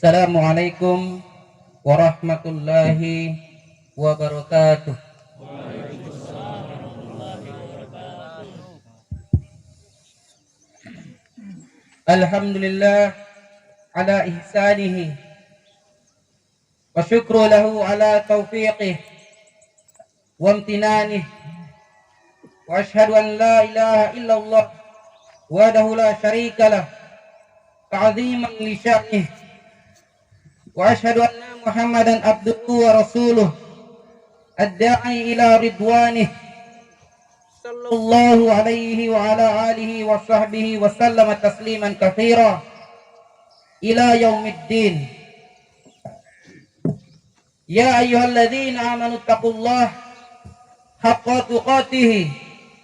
Assalamualaikum warahmatullahi wabarakatuh. Alhamdulillah ala ihsanihi wa syukru lahu ala taufiqih wa amtinanih wa ashhadu an la ilaha illallah wahdahu la syarika lah ta'ziman li sya'nih wa ashhadu anna Muhammadan abduhu wa rasuluh ad-da'i ila ridwanih sallallahu alaihi wa ala alihi wa sahbihi wa sallama tasliman katsira ila yaumiddin. Ya ayyuhalladzina amanu taqullaha haqqa tuqatih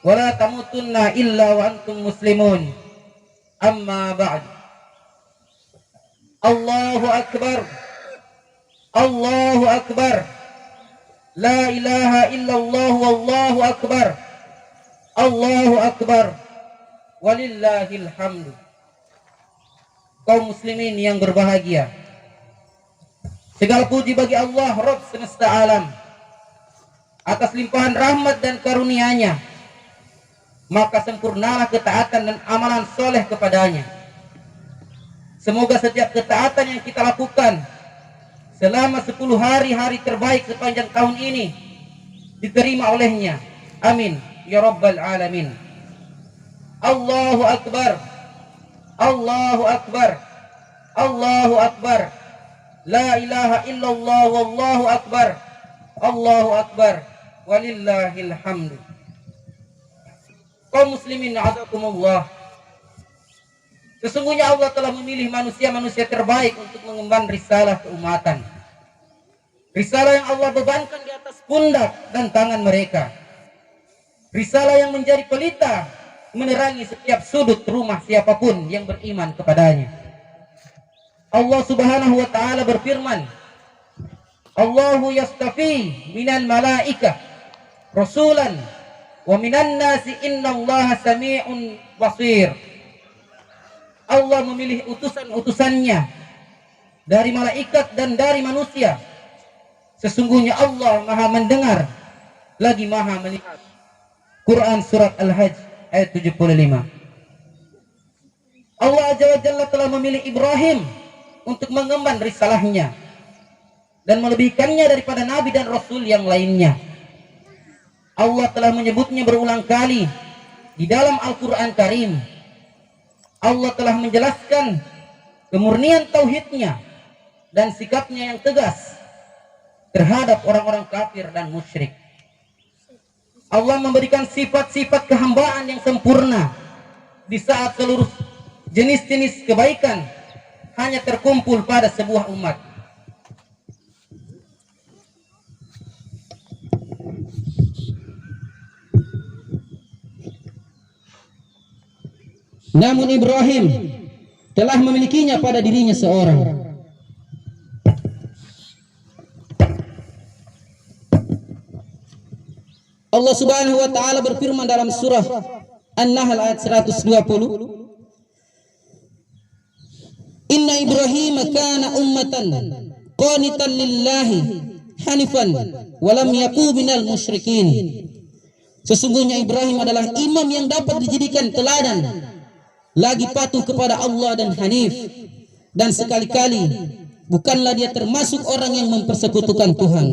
wa la tamutunna illa wa antum muslimun. Amma ba'd. Allahu akbar. Allahu akbar. La ilaha illallah wallahu akbar. Allahu akbar. Walillahil hamdu. Kaum muslimin yang berbahagia, segala puji bagi Allah Rabb semesta alam atas limpahan rahmat dan karunia-Nya. Maka sempurnalah ketaatan dan amalan soleh kepadanya. Semoga setiap ketaatan yang kita lakukan selama 10 hari terbaik sepanjang tahun ini diterima olehnya. Amin ya rabbal alamin. Allahu akbar. Allahu akbar. Allahu akbar. La ilaha illallah wallahu akbar. Allahu akbar. Walillahil hamdu. Kaum muslimin azakumullah, sesungguhnya Allah telah memilih manusia-manusia terbaik untuk mengemban risalah keumatan. Risalah yang Allah bebankan di atas pundak dan tangan mereka. Risalah yang menjadi pelita menerangi setiap sudut rumah siapapun yang beriman kepadanya. Allah subhanahu wa ta'ala berfirman, Allahu yastafi minal malaikah rasulan wa minan nasi innallaha sami'un basir. Allah memilih utusan-utusannya dari malaikat dan dari manusia. Sesungguhnya Allah maha mendengar lagi maha melihat. Quran surat Al-Hajj ayat 75. Allah Azza wa Jalla telah memilih Ibrahim untuk mengemban risalahnya dan melebihkannya daripada nabi dan rasul yang lainnya. Allah telah menyebutnya berulang kali di dalam Al-Quran Karim. Allah telah menjelaskan kemurnian tauhidnya dan sikapnya yang tegas terhadap orang-orang kafir dan musyrik. Allah memberikan sifat-sifat kehambaan yang sempurna di saat seluruh jenis-jenis kebaikan hanya terkumpul pada sebuah umat. Namun Ibrahim telah memilikinya pada dirinya seorang. Allah subhanahu wa ta'ala berfirman dalam surah An-Nahl ayat 120, Inna Ibrahim kana ummatan qanitan lillahi hanifan walam yaku minal musyrikin. Sesungguhnya Ibrahim adalah imam yang dapat dijadikan teladan, lagi patuh kepada Allah dan hanif, dan sekali-kali bukanlah dia termasuk orang yang mempersekutukan Tuhan.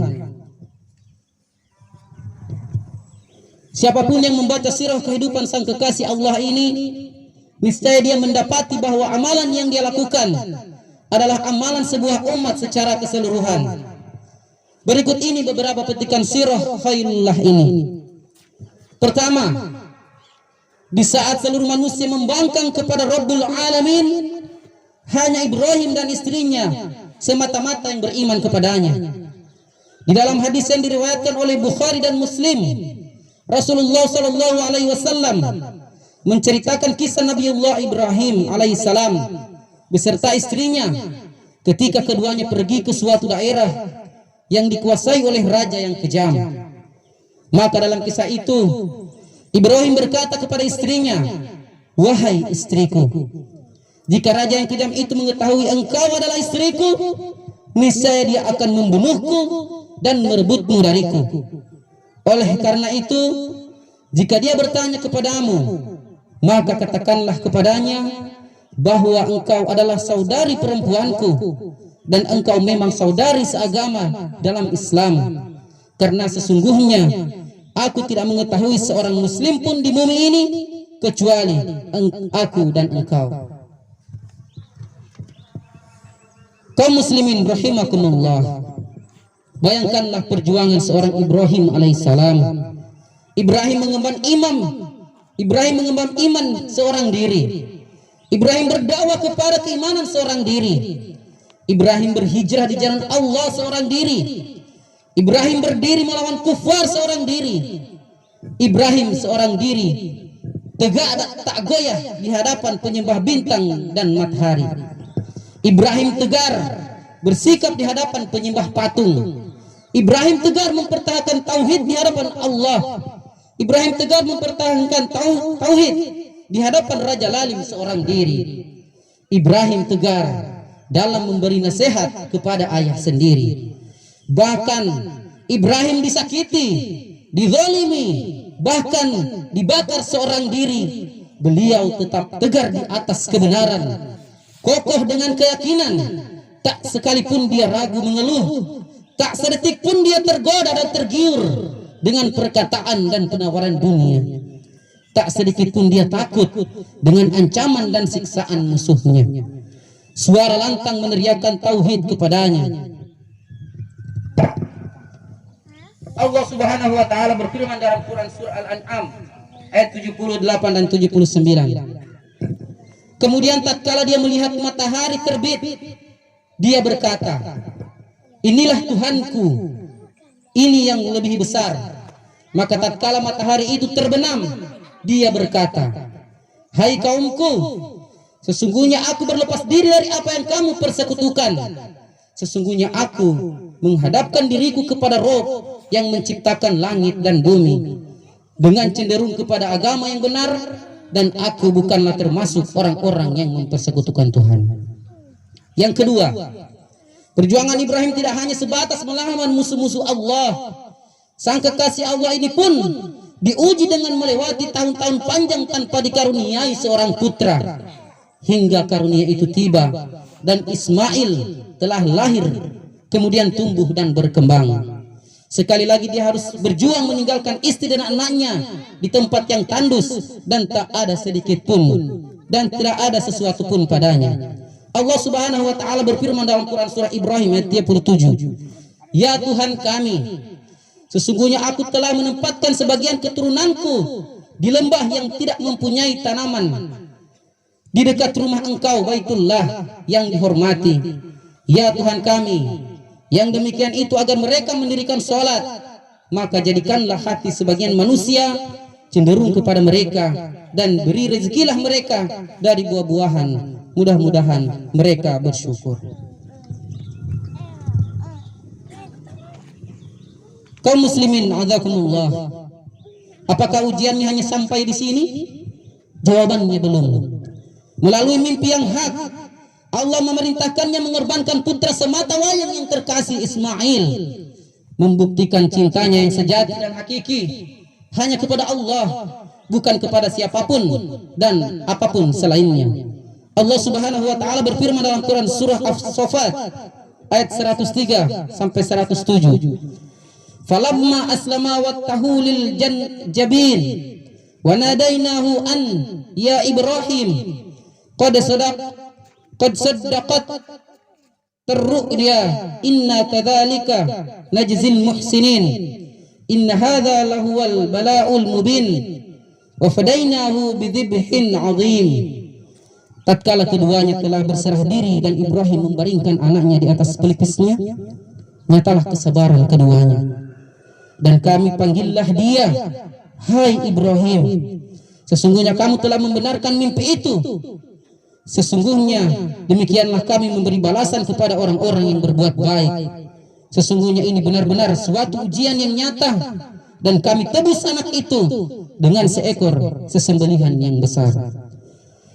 Siapapun yang membaca sirah kehidupan sang kekasih Allah ini, niscaya dia mendapati bahwa amalan yang dia lakukan adalah amalan sebuah umat secara keseluruhan. Berikut ini beberapa petikan sirah khairullah ini. Pertama, di saat seluruh manusia membangkang kepada Rabbul Alamin, hanya Ibrahim dan istrinya semata-mata yang beriman kepadanya. Di dalam hadis yang diriwayatkan oleh Bukhari dan Muslim, Rasulullah sallallahu alaihi wasallam menceritakan kisah Nabiullah Ibrahim alaihissalam beserta istrinya ketika keduanya pergi ke suatu daerah yang dikuasai oleh raja yang kejam. Maka dalam kisah itu Ibrahim berkata kepada istrinya, "Wahai istriku, Jika raja yang kejam itu mengetahui engkau adalah istriku, niscaya dia akan membunuhku dan merebutmu dariku. Oleh karena itu, jika dia bertanya kepadamu, maka katakanlah kepadanya bahwa engkau adalah saudari perempuanku dan engkau memang saudari seagama dalam Islam. Karena sesungguhnya aku tidak mengetahui seorang muslim pun di bumi ini kecuali aku dan engkau. Kaum muslimin rahimakumullah, bayangkanlah perjuangan seorang Ibrahim alaihissalam. Ibrahim mengemban iman seorang diri. Ibrahim berdakwah kepada keimanan seorang diri. Ibrahim berhijrah di jalan Allah seorang diri. Ibrahim berdiri melawan kufar seorang diri. Ibrahim seorang diri tegak tak goyah di hadapan penyembah bintang dan matahari. Ibrahim tegar bersikap di hadapan penyembah patung. Ibrahim tegar mempertahankan tauhid di hadapan Allah. Ibrahim tegar mempertahankan tauhid di hadapan Raja Lalim seorang diri. Ibrahim tegar dalam memberi nasihat kepada ayah sendiri. Bahkan Ibrahim disakiti, dizalimi, bahkan dibakar seorang diri. Beliau tetap tegar di atas kebenaran, kokoh dengan keyakinan. Tak sekalipun dia ragu mengeluh, tak sedetik pun dia tergoda dan tergiur dengan perkataan dan penawaran dunia. Tak sedikit pun dia takut dengan ancaman dan siksaan musuhnya. Suara lantang meneriakkan tauhid kepadanya. Allah Subhanahu wa taala berfirman dalam Quran surah Al-An'am ayat 78 dan 79. Kemudian tatkala dia melihat matahari terbit, dia berkata, inilah Tuhanku, ini yang lebih besar. Maka tatkala matahari itu terbenam, dia berkata, hai kaumku, sesungguhnya aku berlepas diri dari apa yang kamu persekutukan. Sesungguhnya aku menghadapkan diriku kepada Rob yang menciptakan langit dan bumi dengan cenderung kepada agama yang benar, dan aku bukanlah termasuk orang-orang yang mempersekutukan Tuhan. Yang kedua, perjuangan Ibrahim tidak hanya sebatas melawan musuh-musuh Allah. Sang kekasih Allah ini pun diuji dengan melewati tahun-tahun panjang tanpa dikaruniai seorang putra, hingga karunia itu tiba dan Ismail telah lahir, kemudian tumbuh dan berkembang. Sekali lagi dia harus berjuang meninggalkan istri dan anaknya di tempat yang tandus dan tak ada sedikit pun dan tidak ada sesuatu pun padanya. Allah Subhanahu wa taala berfirman dalam Quran surah Ibrahim ayat 37, ya Tuhan kami, sesungguhnya aku telah menempatkan sebagian keturunanku di lembah yang tidak mempunyai tanaman di dekat rumah engkau Baitullah yang dihormati. Ya Tuhan kami, yang demikian itu agar mereka mendirikan sholat, maka jadikanlah hati sebagian manusia cenderung kepada mereka dan beri rezekilah mereka dari buah-buahan, mudah-mudahan mereka bersyukur. Kaum muslimin azakumullah, apakah ujiannya hanya sampai di sini? Jawabannya belum. Melalui mimpi yang hak, Allah memerintahkannya mengorbankan putra semata wayang yang terkasih Ismail, membuktikan cintanya yang sejati dan hakiki hanya kepada Allah, bukan kepada siapapun dan apapun selainnya. Allah Subhanahu wa taala berfirman dalam Quran surah As-Saffat ayat 103 sampai 107. Falamma aslama wattahu lil jabin wa nadainahu an ya Ibrahim qad saddaqat terru'ya inna kadzalika najzil muhsinin inna hadza lahuwal bala'ul mubin wa fadainahu bidzibhin 'adzim. Tatkala keduanya telah berserah diri dan Ibrahim membaringkan anaknya di atas pelipisnya, nyatalah kesabaran keduanya. Dan kami panggillah dia, hai Ibrahim, sesungguhnya kamu telah membenarkan mimpi itu. Sesungguhnya demikianlah kami memberi balasan kepada orang-orang yang berbuat baik. Sesungguhnya ini benar-benar suatu ujian yang nyata, dan kami tebus anak itu dengan seekor sesembelihan yang besar.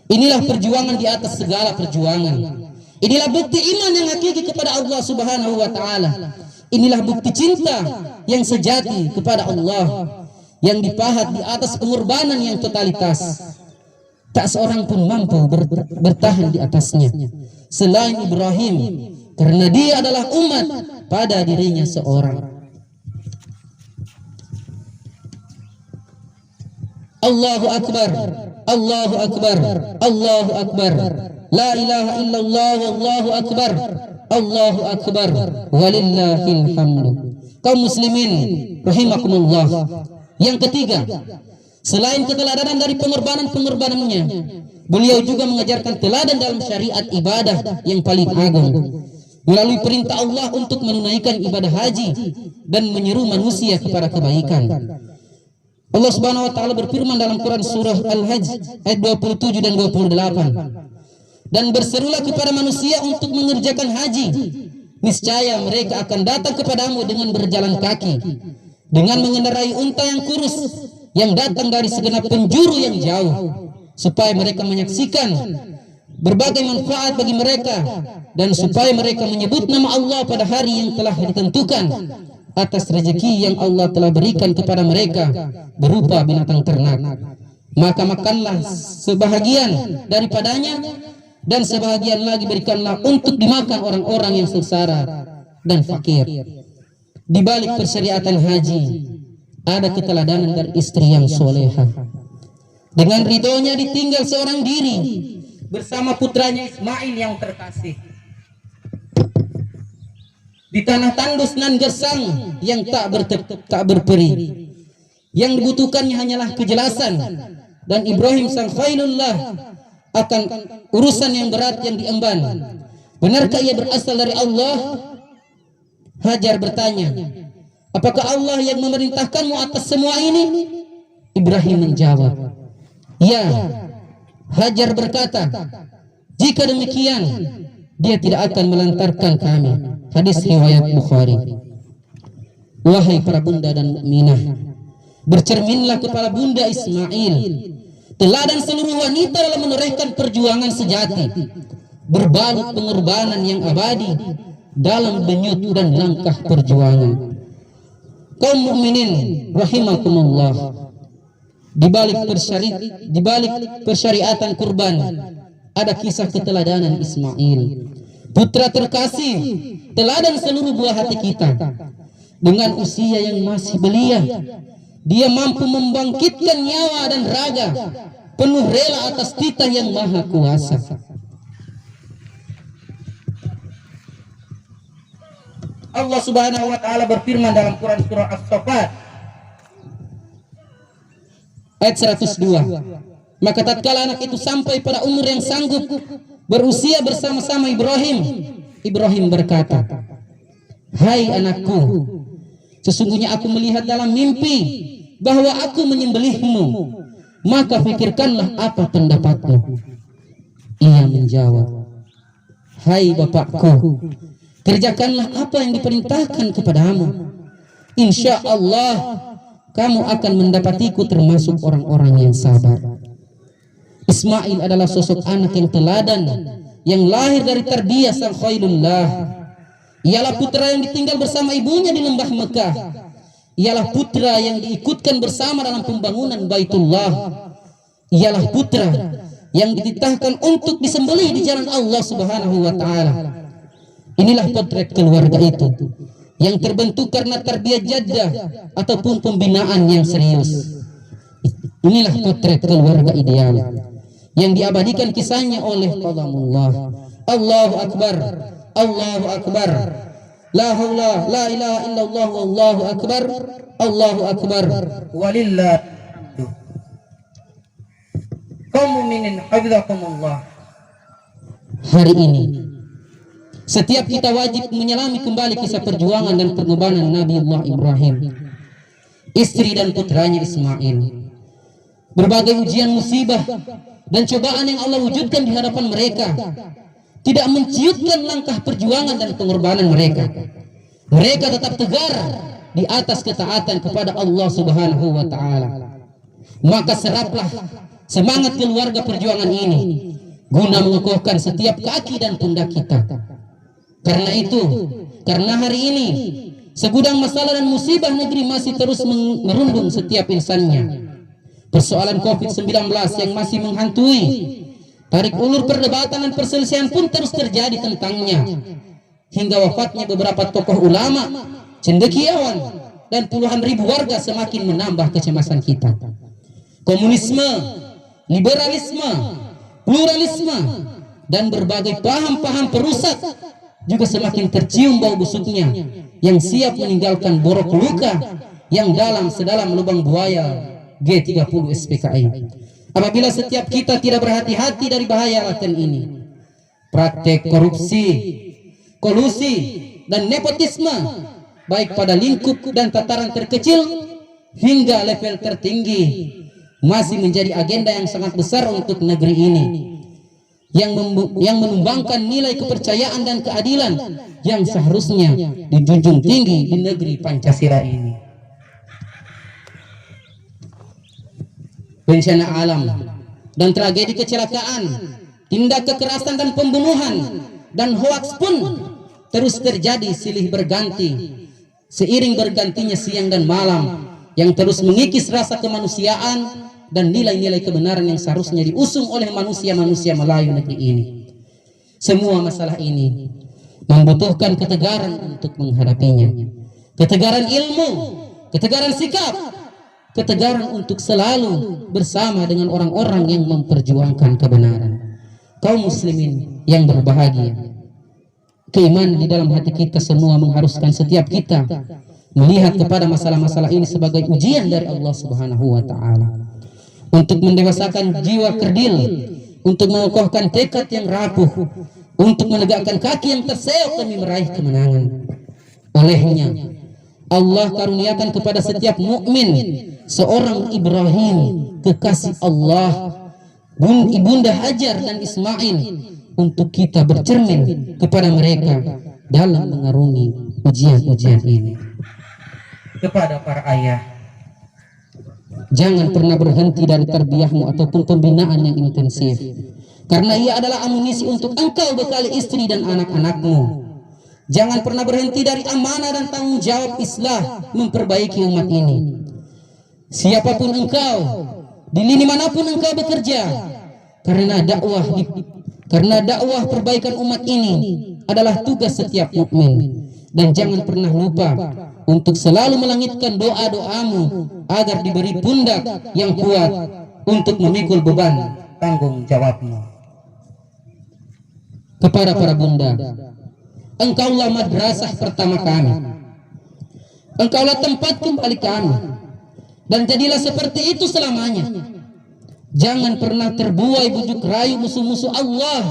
Inilah perjuangan di atas segala perjuangan. Inilah bukti iman yang hakiki kepada Allah Subhanahu wa taala. Inilah bukti cinta yang sejati kepada Allah, yang dipahat di atas pengorbanan yang totalitas. Tak seorang pun mampu bertahan di atasnya selain Ibrahim, karena dia adalah umat pada dirinya seorang. Allahu Akbar, Allahu Akbar, Allahu Akbar, la ilaha illallah, Allahu Akbar, Allahu Akbar, walillahil hamdu. Kaum muslimin rahimakumullah. Yang ketiga, selain keteladanan dari pengorbanan-pengorbanannya, beliau juga mengajarkan teladan dalam syariat ibadah yang paling agung, melalui perintah Allah untuk menunaikan ibadah haji dan menyeru manusia kepada kebaikan. Allah Subhanahu wa taala berfirman dalam Quran surah Al-Hajj ayat 27 dan 28. Dan berserulah kepada manusia untuk mengerjakan haji. Niscaya mereka akan datang kepadamu dengan berjalan kaki, dengan mengendarai unta yang kurus yang datang dari segenap penjuru yang jauh, supaya mereka menyaksikan berbagai manfaat bagi mereka, dan supaya mereka menyebut nama Allah pada hari yang telah ditentukan atas rezeki yang Allah telah berikan kepada mereka berupa binatang ternak. Maka makanlah sebahagian daripadanya, dan sebahagian lagi berikanlah untuk dimakan orang-orang yang sengsara dan fakir. Di balik persyariatan haji ada keteladanan dari istri yang soleha. Dengan ridhonya ditinggal seorang diri bersama putranya Ismail yang terkasih di tanah tandus nan gersang yang tak berperi. Yang dibutuhkannya hanyalah kejelasan, dan Ibrahim sang Khalilullah akan urusan yang berat yang diemban. Benarkah ia berasal dari Allah? Hajar bertanya, apakah Allah yang memerintahkanmu atas semua ini? Ibrahim menjawab, ya. Hajar berkata, jika demikian dia tidak akan melantarkan kami. Hadis riwayat Bukhari. Wahai para bunda dan mukminah, bercerminlah kepada bunda Ismail, teladan seluruh wanita dalam menorehkan perjuangan sejati, berbalut pengorbanan yang abadi dalam denyut dan langkah perjuangan. Kaum mukminin rahimakumullah, di balik persyariatan kurban ada kisah keteladanan Ismail, putra terkasih, teladan seluruh buah hati kita. Dengan usia yang masih belia, dia mampu membangkitkan nyawa dan raga, penuh rela atas titah yang maha kuasa. Allah Subhanahu wa taala berfirman dalam Quran surah As-Saffat ayat 102. Maka tatkala anak itu sampai pada umur yang sanggup berusia bersama-sama Ibrahim, Ibrahim berkata, hai anakku, sesungguhnya aku melihat dalam mimpi bahwa aku menyembelihmu, maka fikirkanlah apa pendapatmu. Ia menjawab, hai bapakku, kerjakanlah apa yang diperintahkan kepadamu. Insya Allah kamu akan mendapatiku termasuk orang-orang yang sabar. Ismail adalah sosok anak yang teladan, yang lahir dari tarbiyah sang Khalilullah. Ialah putra yang ditinggal bersama ibunya di lembah Mekah. Ialah putra yang diikutkan bersama dalam pembangunan Baitullah. Ialah putra yang dititahkan untuk disembelih di jalan Allah Subhanahu wa taala. Inilah potret keluarga itu yang terbentuk karena tarbiyah jaddah ataupun pembinaan yang serius. Inilah potret keluarga ideal yang diabadikan kisahnya oleh qalamullah. Allahu Akbar, Allahu Akbar, la haula la ilaha illallah, wallahu akbar, Allahu Akbar, walillah. Kaum mukminin hafizakumullah. Hari ini setiap kita wajib menyelami kembali kisah perjuangan dan pengorbanan Nabiullah Ibrahim, istri dan putranya Ismail. Berbagai ujian, musibah dan cobaan yang Allah wujudkan di hadapan mereka tidak menciutkan langkah perjuangan dan pengorbanan mereka. Mereka tetap tegar di atas ketaatan kepada Allah Subhanahu wa taala. Maka seraplah semangat keluarga perjuangan ini guna mengukuhkan setiap kaki dan pundak kita. Karena itu, karena hari ini segudang masalah dan musibah negeri masih terus merundung setiap insannya. Persoalan COVID-19 yang masih menghantui, tarik ulur perdebatan dan perselisihan pun terus terjadi tentangnya, hingga wafatnya beberapa tokoh ulama, cendekiawan, dan puluhan ribu warga semakin menambah kecemasan kita. Komunisme, liberalisme, pluralisme, dan berbagai paham-paham perusak juga semakin tercium bau busuknya yang siap meninggalkan borok luka yang dalam sedalam lubang buaya G30 SPKI. Apabila setiap kita tidak berhati-hati dari bahaya laten ini, praktek korupsi, kolusi, dan nepotisme baik pada lingkup dan tataran terkecil hingga level tertinggi masih menjadi agenda yang sangat besar untuk negeri ini, yang menumbangkan nilai kepercayaan dan keadilan yang seharusnya dijunjung tinggi di negeri Pancasila ini. Bencana alam dan tragedi kecelakaan, tindak kekerasan dan pembunuhan, dan hoaks pun terus terjadi silih berganti seiring bergantinya siang dan malam yang terus mengikis rasa kemanusiaan dan nilai-nilai kebenaran yang seharusnya diusung oleh manusia-manusia Melayu negeri ini. Semua masalah ini membutuhkan ketegaran untuk menghadapinya. Ketegaran ilmu, ketegaran sikap, ketegaran untuk selalu bersama dengan orang-orang yang memperjuangkan kebenaran. Kaum muslimin yang berbahagia, keimanan di dalam hati kita semua mengharuskan setiap kita melihat kepada masalah-masalah ini sebagai ujian dari Allah Subhanahu wa taala, untuk mendewasakan jiwa kerdil, untuk mengokohkan tekad yang rapuh, untuk menegakkan kaki yang terseok demi meraih kemenangan. Olehnya Allah karuniakan kepada setiap mukmin seorang Ibrahim, kekasih Allah, ibunda Hajar dan Ismail, untuk kita bercermin kepada mereka dalam mengarungi ujian-ujian ini. Kepada para ayah, jangan pernah berhenti dari tarbiyahmu ataupun pembinaan yang intensif, karena ia adalah amunisi untuk engkau bekali istri dan anak-anakmu. Jangan pernah berhenti dari amanah dan tanggung jawab islah memperbaiki umat ini. Siapapun engkau, di lini manapun engkau bekerja, karena dakwah perbaikan umat ini adalah tugas setiap mukmin. Dan jangan pernah lupa untuk selalu melangitkan doa-doamu agar diberi pundak yang kuat untuk memikul beban tanggung jawabmu. Kepada para bunda, engkaulah madrasah pertama kami, engkaulah tempat kembali kami, dan jadilah seperti itu selamanya. Jangan pernah terbuai bujuk rayu musuh-musuh Allah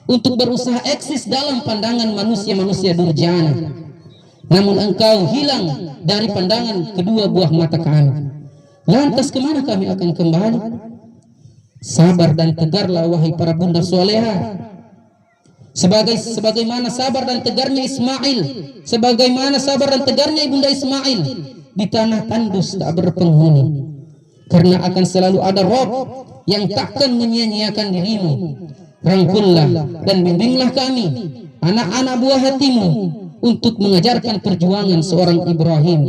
untuk berusaha eksis dalam pandangan manusia-manusia durjana. Namun engkau hilang dari pandangan kedua buah mata kami. Lantas kemana kami akan kembali? Sabar dan tegarlah wahai para bunda soleha, sebagaimana sabar dan tegarnya Ismail, sebagaimana sabar dan tegarnya ibunda Ismail di tanah tandus tak berpenghuni. Karena akan selalu ada Rob yang takkan menyia-nyiakan dirimu. Rangkullah dan bimbinglah kami, anak-anak buah hatimu, untuk mengajarkan perjuangan seorang Ibrahim,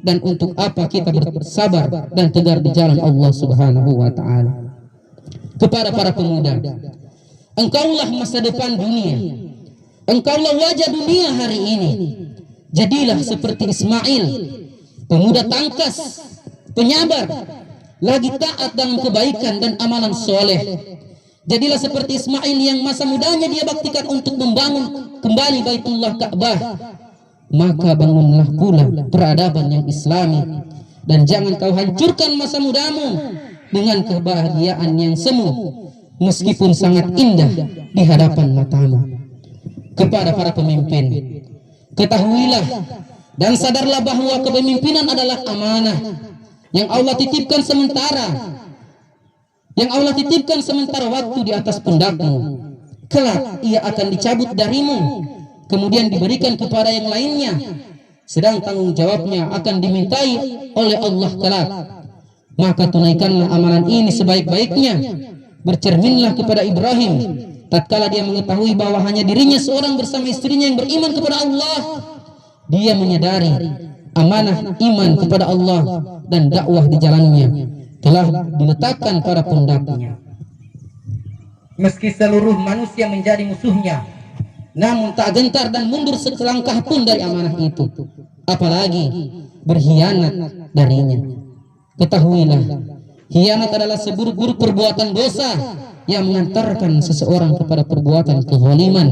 dan untuk apa kita bersabar dan tegar di jalan Allah Subhanahu wa taala. Kepada para pemuda, engkaulah masa depan dunia, engkaulah wajah dunia hari ini. Jadilah seperti Ismail, pemuda tangkas, penyabar, lagi taat dalam kebaikan dan amalan soleh. Jadilah seperti Ismail yang masa mudanya dia baktikan untuk membangun kembali Baitullah Ka'bah. Maka bangunlah pula peradaban yang islami, dan jangan kau hancurkan masa mudamu dengan kebahagiaan yang semu, meskipun sangat indah di hadapan matamu. Kepada para pemimpin, ketahuilah dan sadarlah bahwa kepemimpinan adalah amanah yang Allah titipkan sementara waktu di atas pundakmu. Kelak ia akan dicabut darimu, kemudian diberikan kepada yang lainnya, sedang tanggung jawabnya akan dimintai oleh Allah kelak. maka tunaikanlah amalan ini sebaik-baiknya. Bercerminlah kepada Ibrahim tatkala dia mengetahui bahwa hanya dirinya seorang bersama istrinya yang beriman kepada Allah. Dia menyadari amanah iman kepada Allah dan dakwah di jalannya telah diletakkan pada pundaknya. Meski seluruh manusia menjadi musuhnya, namun tak gentar dan mundur selangkah pun dari amanah itu, apalagi berkhianat darinya. Ketahuilah, khianat adalah seburuk-buruk perbuatan dosa yang mengantarkan seseorang kepada perbuatan kezaliman,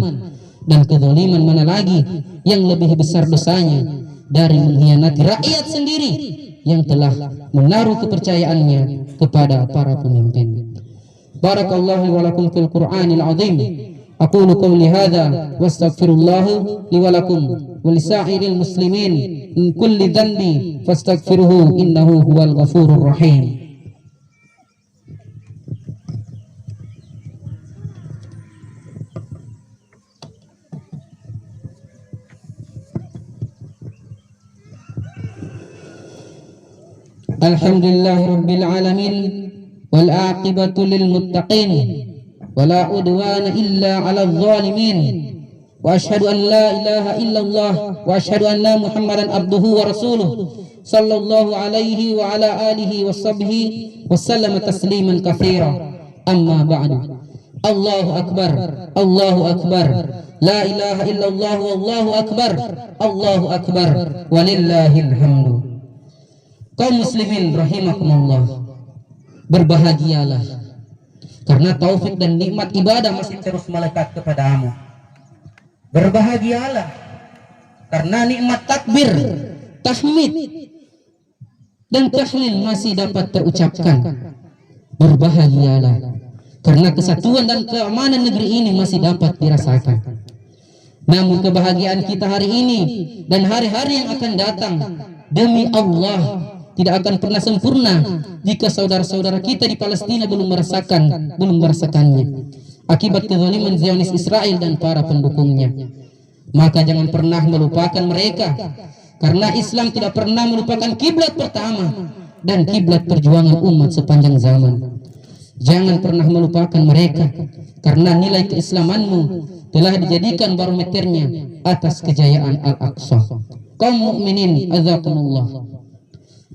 dan kezaliman mana lagi yang lebih besar dosanya dari mengkhianati rakyat sendiri yang telah menaruh kepercayaannya kepada para pemimpin. Barakallahu wa lakum fil Qur'anil azim. Aqulu qawli hadza wastaghfirullah li wa lakum wa lisa'iril muslimin min kulli dhanbi fastaghfiruhu innahu huwal ghafurur rahim. Alhamdulillahi rabbil alamin wal aqibatu lil muttaqin wala udwana illa 'alal zalimin wa asyhadu an la ilaha illallah wa asyhadu anna Muhammadan abduhu wa rasuluh sallallahu alaihi wa ala alihi wa sahbihi wa sallama tasliman katsira. Amma ba'du. Allahu akbar, Allahu akbar, la ilaha illallah wallahu akbar walillahil hamdu. Kaum muslimin rahimakumullah, berbahagialah karena taufik dan nikmat ibadah masih terus melekat kepadamu. Berbahagialah karena nikmat takbir, tahmid dan tahlil masih dapat terucapkan. Berbahagialah karena kesatuan dan keamanan negeri ini masih dapat dirasakan. Namun kebahagiaan kita hari ini dan hari-hari yang akan datang demi Allah tidak akan pernah sempurna jika saudara-saudara kita di Palestina belum merasakannya akibat kezaliman Zionis Israel dan para pendukungnya. Maka jangan pernah melupakan mereka, karena Islam tidak pernah melupakan kiblat pertama dan kiblat perjuangan umat sepanjang zaman. Jangan pernah melupakan mereka, karena nilai keislamanmu telah dijadikan barometernya atas kejayaan Al-Aqsa. Kaum mukminin azakumullah,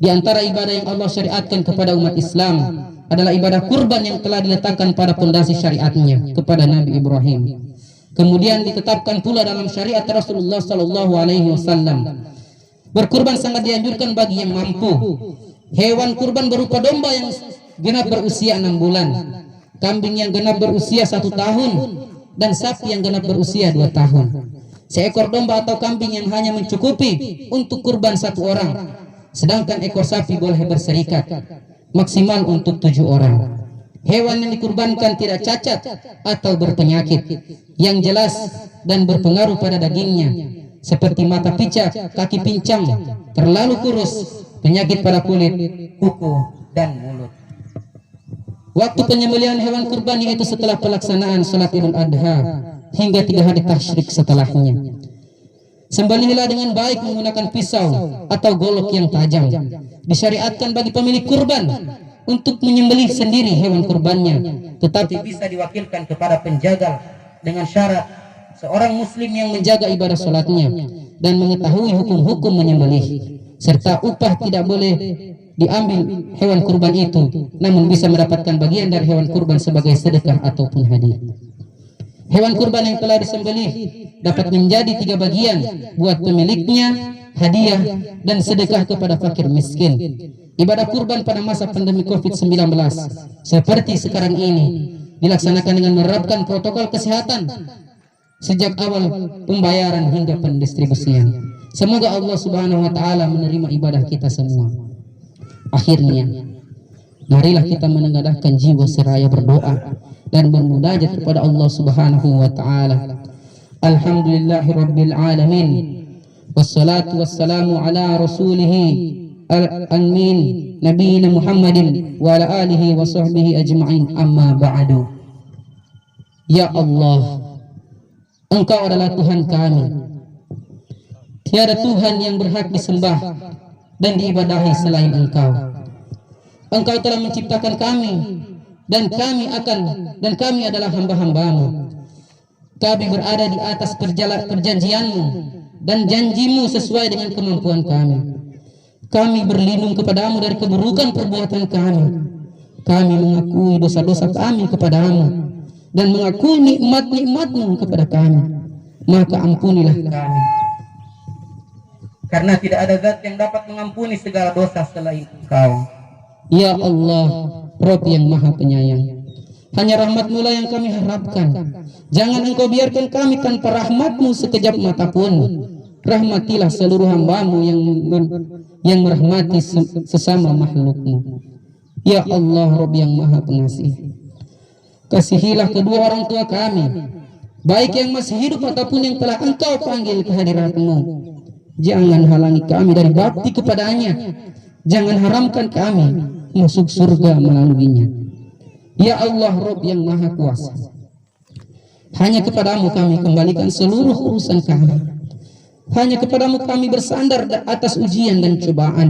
di antara ibadah yang Allah syariatkan kepada umat Islam adalah ibadah kurban yang telah diletakkan pada pondasi syariatnya kepada Nabi Ibrahim. Kemudian ditetapkan pula dalam syariat Rasulullah sallallahu alaihi wasallam. Berkurban sangat dianjurkan bagi yang mampu. Hewan kurban berupa domba yang genap berusia 6 bulan, kambing yang genap berusia 1 tahun, dan sapi yang genap berusia 2 tahun. Seekor domba atau kambing yang hanya mencukupi untuk kurban 1 orang. Sedangkan ekor sapi boleh berserikat maksimal untuk 7 orang. Hewan yang dikurbankan tidak cacat atau berpenyakit yang jelas dan berpengaruh pada dagingnya, seperti mata picak, kaki pincang, terlalu kurus, penyakit pada kulit, kuku, dan mulut. Waktu penyembelihan hewan kurban yaitu setelah pelaksanaan salat Idul Adha hingga 3 hari tasyrik setelahnya. Sembelihlah dengan baik menggunakan pisau atau golok yang tajam. Disyariatkan bagi pemilik kurban untuk menyembelih sendiri hewan kurbannya, tetapi bisa diwakilkan kepada penjaga dengan syarat seorang muslim yang menjaga ibadah salatnya dan mengetahui hukum-hukum menyembelih, serta upah tidak boleh diambil hewan kurban itu, namun bisa mendapatkan bagian dari hewan kurban sebagai sedekah ataupun hadiah. Hewan kurban yang telah disembelih dapat menjadi 3 bagian, buat pemiliknya, hadiah, dan sedekah kepada fakir miskin. Ibadah kurban pada masa pandemi COVID-19 seperti sekarang ini dilaksanakan dengan menerapkan protokol kesehatan sejak awal pembayaran hingga pendistribusian. Semoga Allah Subhanahu wa taala menerima ibadah kita semua. Akhirnya, marilah kita menengadahkan jiwa seraya berdoa dan bermunajat kepada Allah Subhanahu wa taala. Alhamdulillahirabbil alamin. Wassalatu wassalamu ala rasulih al-amin nabiyina Muhammadin wa ala alihi wa sahbihi ajma'in. Amma ba'du. Ya Allah, Engkau adalah Tuhan kami. Tiada Tuhan yang berhak disembah dan diibadahi selain Engkau. Engkau telah menciptakan kami dan kami adalah hamba-hambamu. Kami berada di atas perjanjianmu dan janjimu sesuai dengan kemampuan kami. Kami berlindung kepadamu dari keburukan perbuatan kami. Kami mengakui dosa-dosa kami kepadamu dan mengakui nikmat-nikmatmu kepada kami. Maka ampunilah kami. Karena tidak ada zat yang dapat mengampuni segala dosa selain Engkau. Ya Allah, Rabb yang Maha Penyayang. Hanya rahmat-Mu lah yang kami harapkan. Jangan Engkau biarkan kami tanpa rahmat-Mu sekejap mata pun. Rahmatilah seluruh hamba-Mu yang merahmati sesama makhluk-Mu. Ya Allah, Rabb yang Maha Pengasih. Kasihilah kedua orang tua kami, baik yang masih hidup ataupun yang telah Engkau panggil ke hadirat-Mu. Jangan halangi kami dari bakti kepadanya. Jangan haramkan kami masuk surga melaluinya. Ya Allah, Rabb yang Maha Kuasa. Hanya kepadamu kami kembalikan seluruh urusan kami. Hanya kepadamu kami bersandar atas ujian dan cobaan.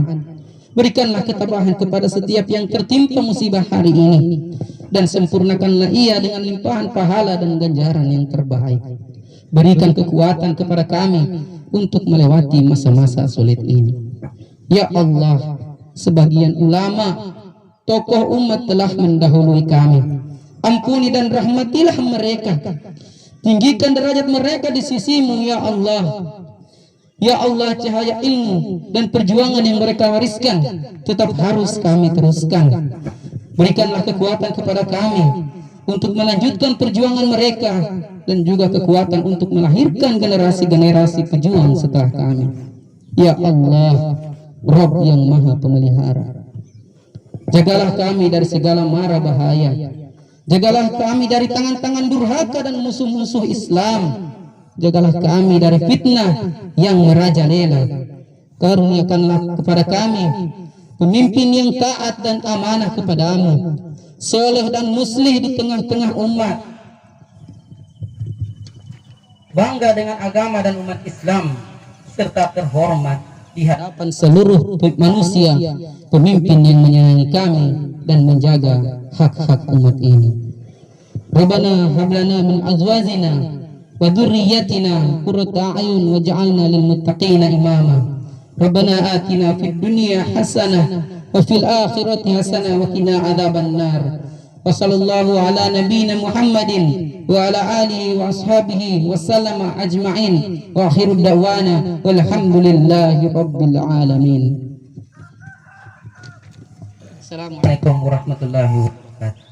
Berikanlah ketabahan kepada setiap yang tertimpa musibah hari ini, dan sempurnakanlah ia dengan limpahan pahala dan ganjaran yang terbaik. Berikan kekuatan kepada kami untuk melewati masa-masa sulit ini. Ya Allah, sebagian ulama, tokoh umat telah mendahului kami. Ampuni dan rahmatilah mereka. Tinggikan derajat mereka di sisi-Mu, ya Allah. Ya Allah, cahaya ilmu dan perjuangan yang mereka wariskan tetap harus kami teruskan. Berikanlah kekuatan kepada kami untuk melanjutkan perjuangan mereka, dan juga kekuatan untuk melahirkan generasi-generasi pejuang setelah kami. Ya Allah, Rabb yang Maha Pemelihara. Jagalah kami dari segala mara bahaya. Jagalah kami dari tangan-tangan durhaka dan musuh-musuh Islam. Jagalah kami dari fitnah yang merajalela. Karuniakanlah kepada kami pemimpin yang taat dan amanah kepadamu, soleh dan muslih di tengah-tengah umat, bangga dengan agama dan umat Islam, serta terhormat di hadapan seluruh manusia, pemimpin yang menyayangi kami dan menjaga hak-hak umat ini. Rabbana hab lana min azwajina wa dzurriyyatina qurrata a'yun waj'alna lil muttaqina imama. Rabbana atina fid dunya hasanah wa fil akhirati hasanah wa qina adzabannar. Wa sallallahu ala nabiyyina Muhammadin wa ala alihi wa ashabihi wa sallama ajma'in. Wa akhiru da'wana walhamdulillahi rabbil alamin. Assalamualaikum warahmatullahi wabarakatuh.